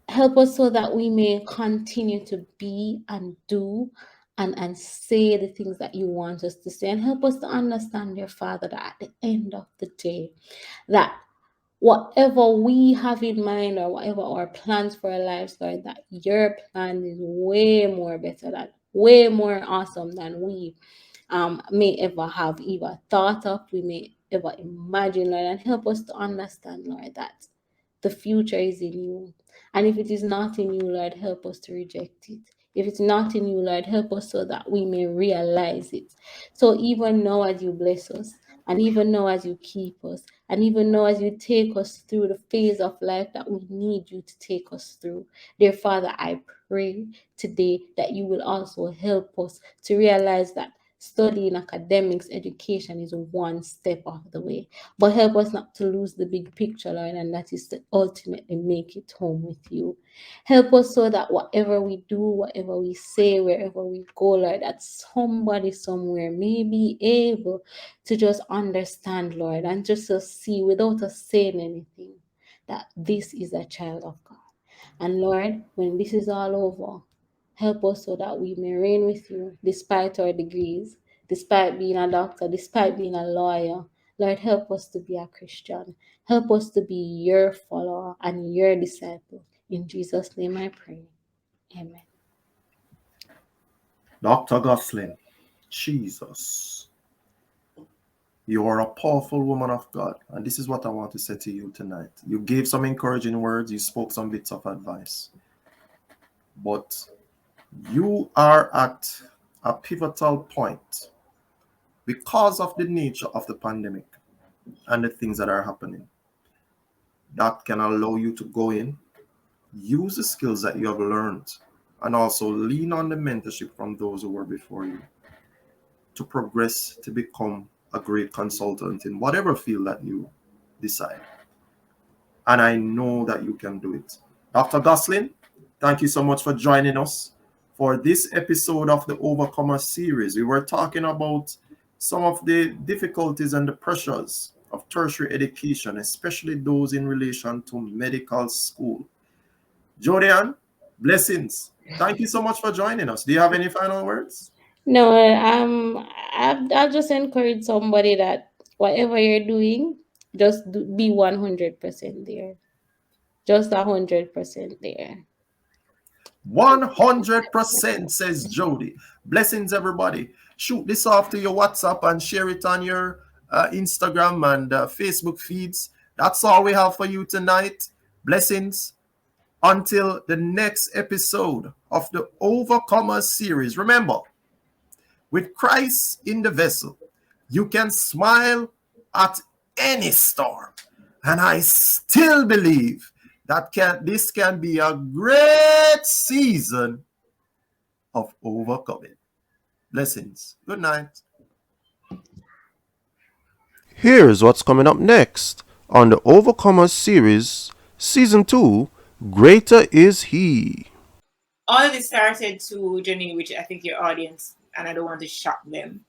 help us so that we may continue to be and do and say the things that you want us to say. And help us to understand, dear Father, that at the end of the day, that whatever we have in mind or whatever our plans for our lives, Lord, that your plan is way more better than, way more awesome than we may ever have either thought of, we may ever imagine, Lord, and help us to understand, Lord, that the future is in you. And if it is not in you, Lord, help us to reject it. If it's not in you, Lord, help us so that we may realize it. So even now as you bless us, and even now as you keep us, and even now as you take us through the phase of life that we need you to take us through, dear Father, I pray today that you will also help us to realize that studying academics, education is one step of the way. But help us not to lose the big picture, Lord, and that is to ultimately make it home with you. Help us so that whatever we do, whatever we say, wherever we go, Lord, that somebody somewhere may be able to just understand, Lord, and just to see without us saying anything that this is a child of God. And Lord, when this is all over, help us so that we may reign with you despite our degrees, despite being a doctor, despite being a lawyer. Lord, help us to be a Christian. Help us to be your follower and your disciple. In Jesus' name I pray. Amen. Dr. Gosling, Jesus, you are a powerful woman of God. And this is what I want to say to you tonight. You gave some encouraging words, you spoke some bits of advice. But you are at a pivotal point because of the nature of the pandemic and the things that are happening. That can allow you to go in, use the skills that you have learned, and also lean on the mentorship from those who were before you to progress to become a great consultant in whatever field that you decide. And I know that you can do it. Dr. Gosling, thank you so much for joining us for this episode of the Overcomer series. We were talking about some of the difficulties and the pressures of tertiary education, especially those in relation to medical school. Jodi-ann, blessings. Thank you so much for joining us. Do you have any final words? No, I'll just encourage somebody that whatever you're doing, just be 100% there. Just 100% there. 100%, says Jody. Blessings, everybody. Shoot this off to your WhatsApp and share it on your Instagram and Facebook feeds. That's all we have for you tonight. Blessings. Until the next episode of the Overcomer series. Remember, with Christ in the vessel, you can smile at any storm. And I still believe that this can be a great season of overcoming. Blessings. Good night. Here's what's coming up next on the Overcomers series, Season 2, Greater is He. All of this started to Jenny, which I think your audience, and I don't want to shock them,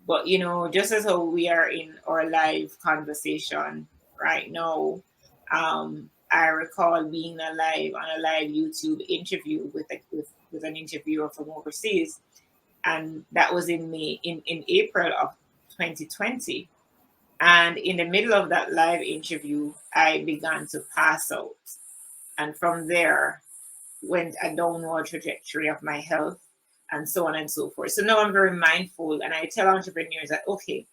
but just as how we are in our live conversation right now, I recall being on a live YouTube interview with an interviewer from overseas, and that was in April of 2020. And in the middle of that live interview, I began to pass out, and from there went a downward trajectory of my health, and so on and so forth. So now I'm very mindful, and I tell entrepreneurs that, okay,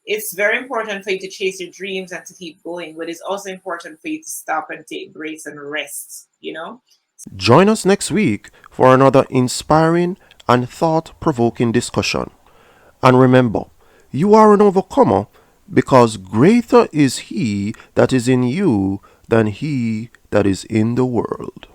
it's very important for you to chase your dreams and to keep going, but it's also important for you to stop and take breaks and rest. Join us next week for another inspiring and thought-provoking discussion. And remember, you are an overcomer because greater is He that is in you than he that is in the world.